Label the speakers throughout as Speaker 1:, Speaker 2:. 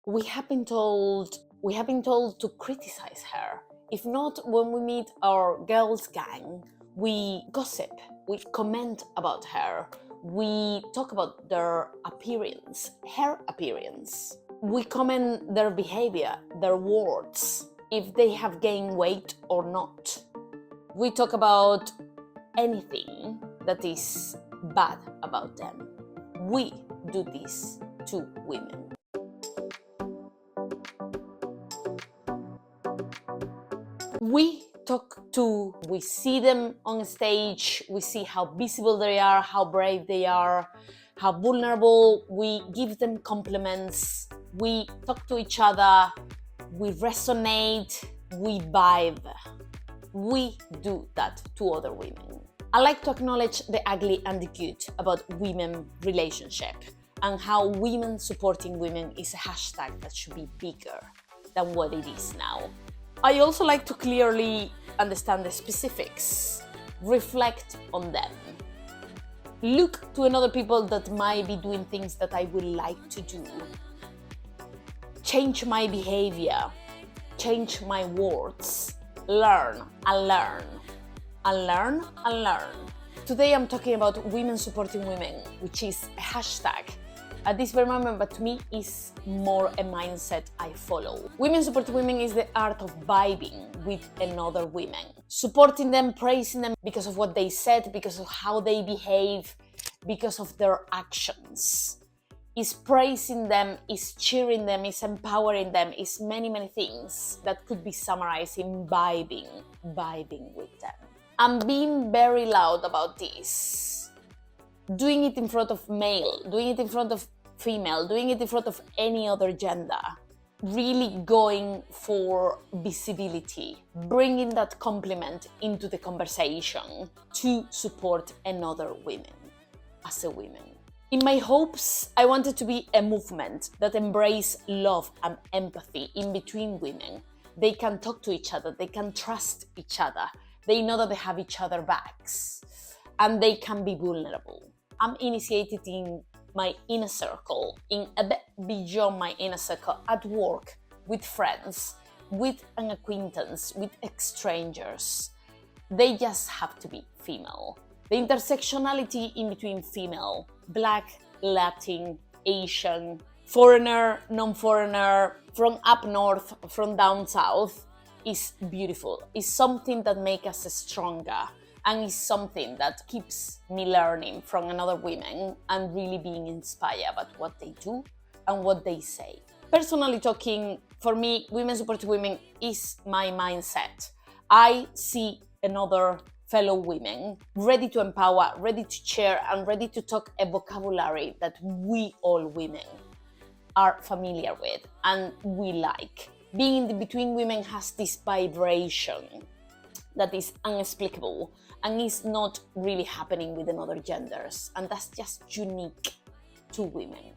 Speaker 1: we have been told to criticize her. If not, when we meet our girls' gang, we gossip, we comment about her, we talk about their appearance, her appearance. We comment their behavior, their words, if they have gained weight or not. We talk about anything that is bad about them. We do this to women. We see them on stage, we see how visible they are, how brave they are, how vulnerable. We give them compliments, we talk to each other, we resonate, we vibe. We do that to other women. I like to acknowledge the ugly and the good about women relationship and how women supporting women is a hashtag that should be bigger than what it is now. I also like to clearly understand the specifics, reflect on them, look to another people that might be doing things that I would like to do, change my behavior, change my words, learn and learn, and learn and learn. Today I'm talking about women supporting women, which is a hashtag at this very moment, but to me is more a mindset I follow. Women supporting women is the art of vibing with another women, supporting them, praising them because of what they said, because of how they behave, because of their actions. Is praising them, is cheering them, is empowering them, is many, many things that could be summarized in vibing with them. I'm being very loud about this. Doing it in front of male, doing it in front of female, doing it in front of any other gender. Really going for visibility, bringing that compliment into the conversation to support another woman as a woman. In my hopes, I wanted to be a movement that embraces love and empathy in between women. They can talk to each other, they can trust each other, they know that they have each other's backs, and they can be vulnerable. I'm initiated in my inner circle, in a bit beyond my inner circle, at work, with friends, with an acquaintance, with strangers. They just have to be female. The intersectionality in between female, Black, Latin, Asian, foreigner, non-foreigner, from up north, from down south, is beautiful. It's something that makes us stronger, and it's something that keeps me learning from another women and really being inspired about what they do and what they say. Personally talking, for me, women supporting women is my mindset. I see another fellow women ready to empower, ready to share, and ready to talk a vocabulary that we all women are familiar with and we like. Being in the between women has this vibration that is inexplicable and is not really happening with another genders, and that's just unique to women.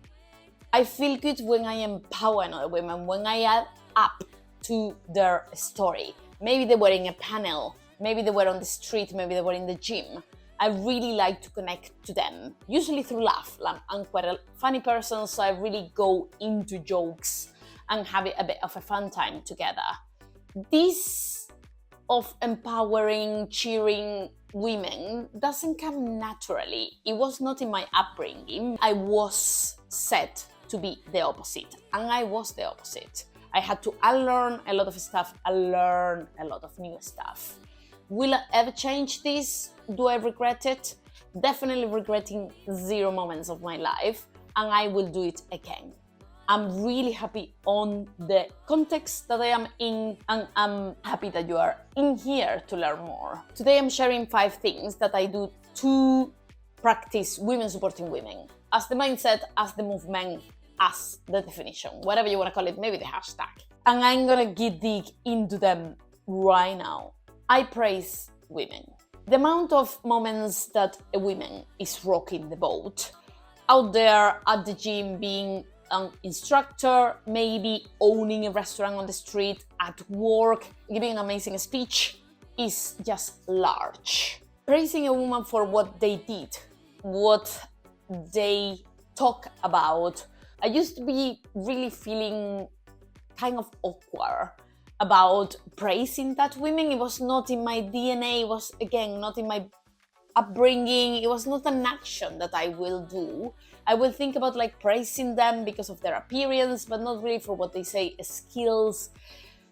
Speaker 1: I feel good when I empower another women, when I add up to their story. Maybe they were in a panel, maybe they were on the street, maybe they were in the gym. I really like to connect to them, usually through laugh. I'm quite a funny person, so I really go into jokes and have a bit of a fun time together. This of empowering, cheering women doesn't come naturally. It was not in my upbringing. I was set to be the opposite, and I was the opposite. I had to unlearn a lot of stuff, learn a lot of new stuff. Will I ever change this? Do I regret it? Definitely regretting 0 moments of my life, and I will do it again. I'm really happy on the context that I am in, and I'm happy that you are in here to learn more. Today I'm sharing 5 things that I do to practice women supporting women, as the mindset, as the movement, as the definition, whatever you want to call it, maybe the hashtag. And I'm gonna dig into them right now. I praise women. The amount of moments that a woman is rocking the boat, out there at the gym, being an instructor, maybe owning a restaurant on the street, at work, giving an amazing speech, is just large. Praising a woman for what they did, what they talk about, I used to be really feeling kind of awkward about praising that women. It was not in my DNA, it was again not in my upbringing, it was not an action that I will do. I will think about like praising them because of their appearance, but not really for what they say, skills,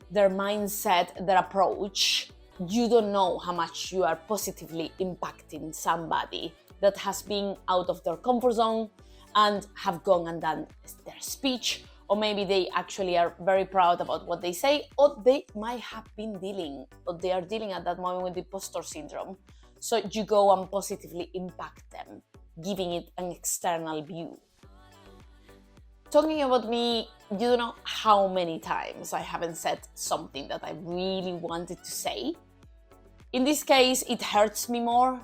Speaker 1: their mindset, their approach. You don't know how much you are positively impacting somebody that has been out of their comfort zone and have gone and done their speech, or maybe they actually are very proud about what they say, or they might have been dealing, or they are dealing at that moment with imposter syndrome. So you go and positively impact them, giving it an external view. Talking about me, you don't know how many times I haven't said something that I really wanted to say. In this case, it hurts me more.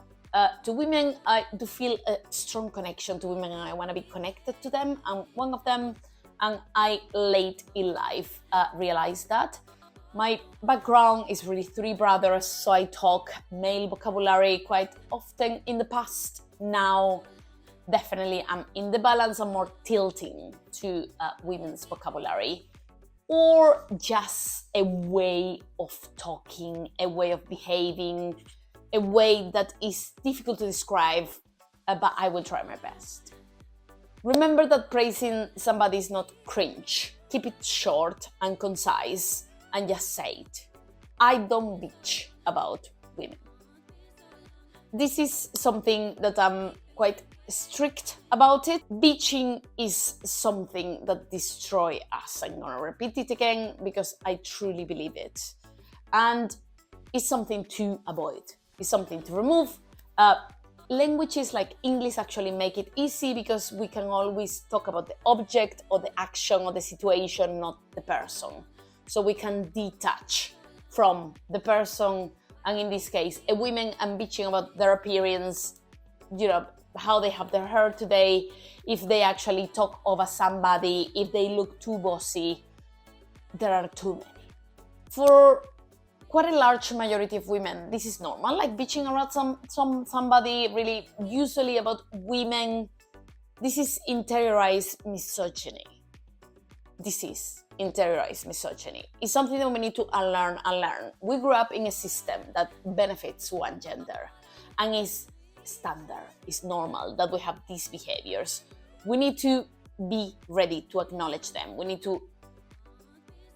Speaker 1: To women, I do feel a strong connection to women and I want to be connected to them. I'm one of them, and I late in life realized that. My background is really 3 brothers, so I talk male vocabulary quite often in the past. Now, definitely I'm in the balance, I'm more tilting to women's vocabulary, or just a way of talking, a way of behaving, a way that is difficult to describe, but I will try my best. Remember that praising somebody is not cringe. Keep it short and concise and just say it. I don't bitch about women. This is something that I'm quite strict about it. Bitching is something that destroys us. I'm gonna repeat it again because I truly believe it. And it's something to avoid. It's something to remove. Languages like English actually make it easy because we can always talk about the object or the action or the situation, not the person. So we can detach from the person, and in this case, a woman, and bitching about their appearance, how they have their hair today, if they actually talk over somebody, if they look too bossy. There are too many. For quite a large majority of women, this is normal, like bitching around somebody, really usually about women. This is interiorized misogyny. It's something that we need to unlearn. We grew up in a system that benefits one gender, and is standard, it's normal that we have these behaviors. We need to be ready to acknowledge them. We need to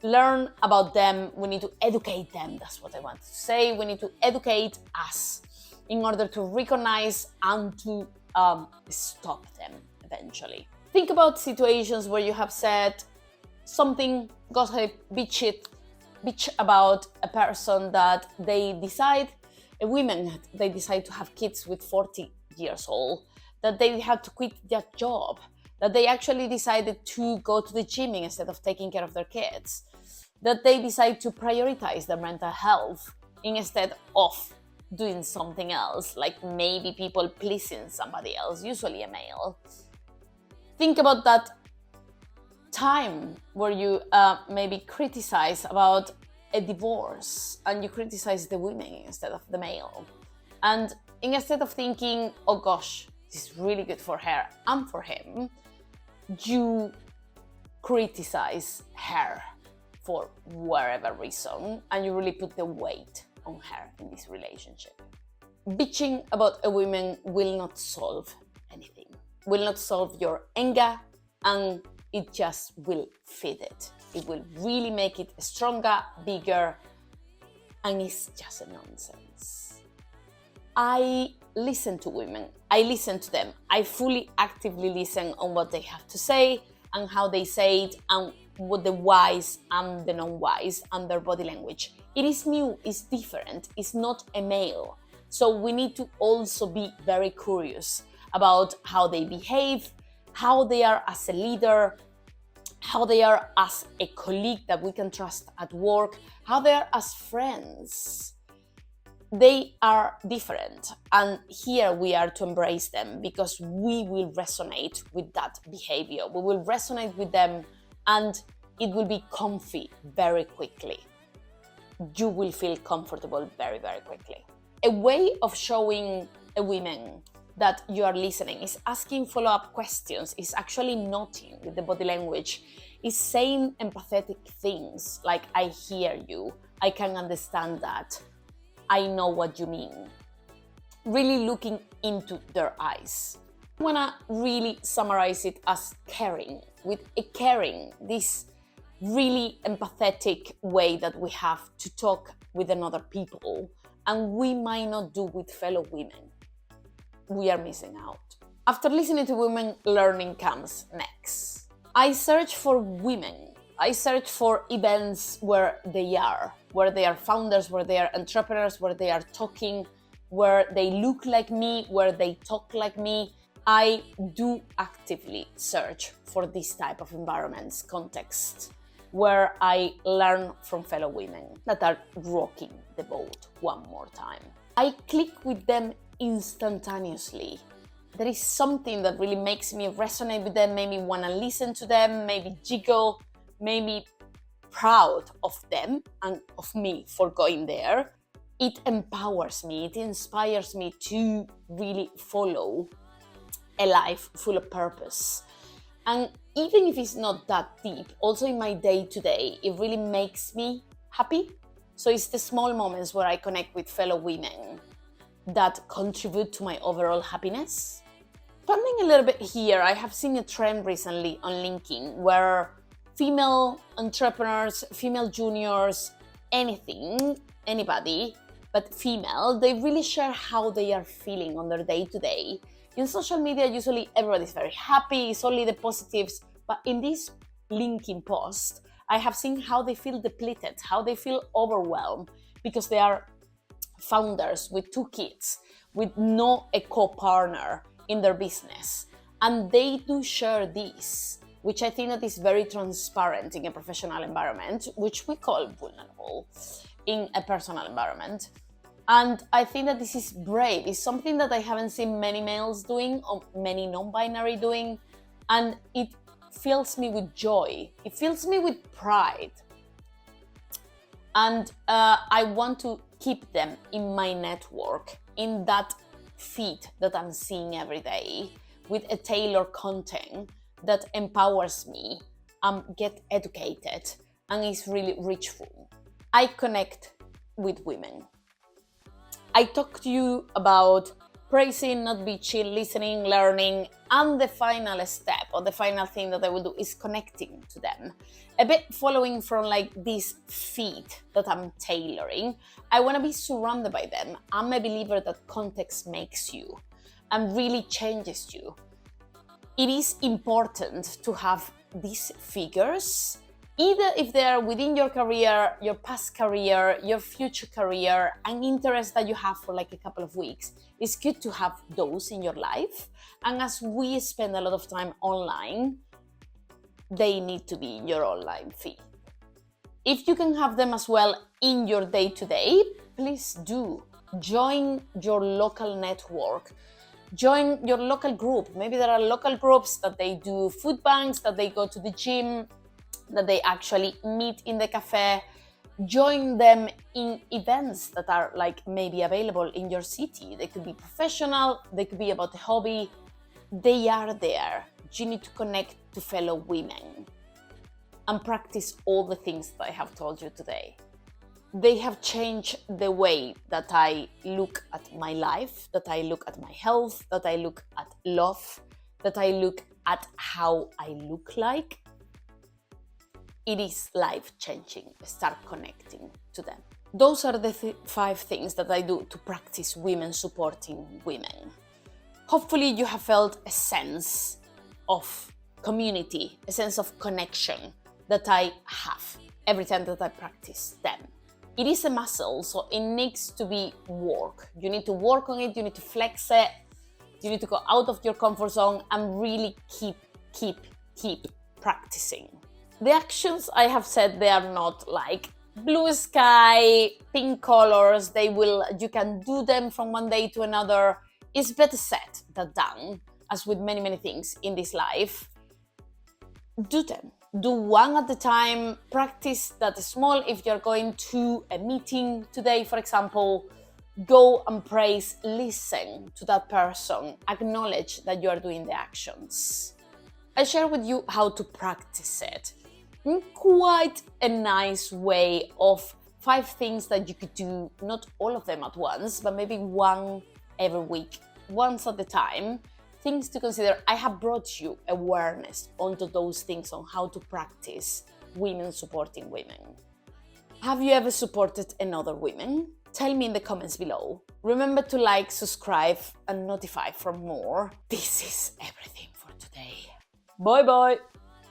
Speaker 1: learn about them. We need to educate them. That's what I wanted to say. We need to educate us in order to recognize and to stop them eventually. Think about situations where you have said something, gossip, bitch about a person that they decide to have kids with 40 years old, that they had to quit their job, that they actually decided to go to the gym instead of taking care of their kids, that they decide to prioritize their mental health instead of doing something else, like maybe people pleasing somebody else, usually a male. Think about that time where you maybe criticize about a divorce and you criticize the women instead of the male. And instead of thinking, oh gosh, this is really good for her and for him, you criticize her for whatever reason, and you really put the weight on her in this relationship. Bitching about a woman will not solve anything, will not solve your anger, and it just will feed it. It will really make it stronger, bigger, and it's just a nonsense. I listen to women, I listen to them, I fully actively listen on what they have to say and how they say it, and what the wise and the non-wise and their body language. It is new, it's different, it's not a male. So we need to also be very curious about how they behave, how they are as a leader, how they are as a colleague that we can trust at work, how they are as friends. They are different, and here we are to embrace them because we will resonate with that behavior. We will resonate with them, and it will be comfy very quickly. You will feel comfortable very, very quickly. A way of showing a woman that you are listening, is asking follow-up questions, is actually noting with the body language, is saying empathetic things like, I hear you, I can understand that, I know what you mean. Really looking into their eyes. I wanna really summarize it as caring. With a caring, this really empathetic way that we have to talk with another people, and we might not do with fellow women. We are missing out. After listening to women, learning comes next. I search for women. I search for events where they are founders, where they are entrepreneurs, where they are talking, where they look like me, where they talk like me. I do actively search for this type of environments, context, where I learn from fellow women that are rocking the boat one more time. I click with them instantaneously. There is something that really makes me resonate with them, made me want to listen to them, maybe jiggle, made me proud of them and of me for going there. It empowers me, it inspires me to really follow a life full of purpose. And even if it's not that deep, also in my day-to-day, it really makes me happy. So it's the small moments where I connect with fellow women that contribute to my overall happiness. Expanding a little bit here, I have seen a trend recently on LinkedIn where female entrepreneurs, female juniors, anybody, but female, they really share how they are feeling on their day-to-day. In social media, usually everybody's very happy, it's only the positives, but in this LinkedIn post, I have seen how they feel depleted, how they feel overwhelmed because they are founders with 2 kids, with no co-partner in their business. And they do share this, which I think that is very transparent in a professional environment, which we call vulnerable in a personal environment. And I think that this is brave. It's something that I haven't seen many males doing or many non-binary doing. And it fills me with joy. It fills me with pride. And I want to keep them in my network, in that feed that I'm seeing every day, with a tailored content that empowers me, get educated, and is really richful. I connect with women. I talk to you about praising, not bitching, listening, learning, and the final step or the final thing that I will do is connecting to them. A bit following from like this feed that I'm tailoring. I want to be surrounded by them. I'm a believer that context makes you and really changes you. It is important to have these figures, either if they are within your career, your past career, your future career, an interest that you have for like a couple of weeks. It's good to have those in your life. And as we spend a lot of time online, they need to be in your online feed. If you can have them as well in your day-to-day, please do. Join your local network. Join your local group. Maybe there are local groups that they do food banks, that they go to the gym, that they actually meet in the cafe. Join them in events that are like maybe available in your city. They could be professional, they could be about a hobby. They are there. You need to connect to fellow women and practice all the things that I have told you today. They have changed the way that I look at my life, that I look at my health, that I look at love, that I look at how I look like. It is life-changing. Start connecting to them. Those are the 5 things that I do to practice women supporting women. Hopefully you have felt a sense of community, a sense of connection that I have every time that I practice them. It is a muscle, so it needs to be work. You need to work on it, you need to flex it, you need to go out of your comfort zone and really keep practicing. The actions I have said, they are not like blue sky, pink colors. You can do them from one day to another. It's better said than done, as with many things in this life. Do them. Do one at a time. Practice that small. If you're going to a meeting today, for example, Go and praise, listen to that person, acknowledge that you are doing the actions. I share with you how to practice it in quite a nice way of 5 things that you could do, not all of them at once, but maybe one every week, once at a time. Things to consider. I have brought you awareness onto those things on how to practice women supporting women. Have you ever supported another woman? Tell me in the comments below. Remember to like, subscribe, and notify for more. This is everything for today. Bye bye!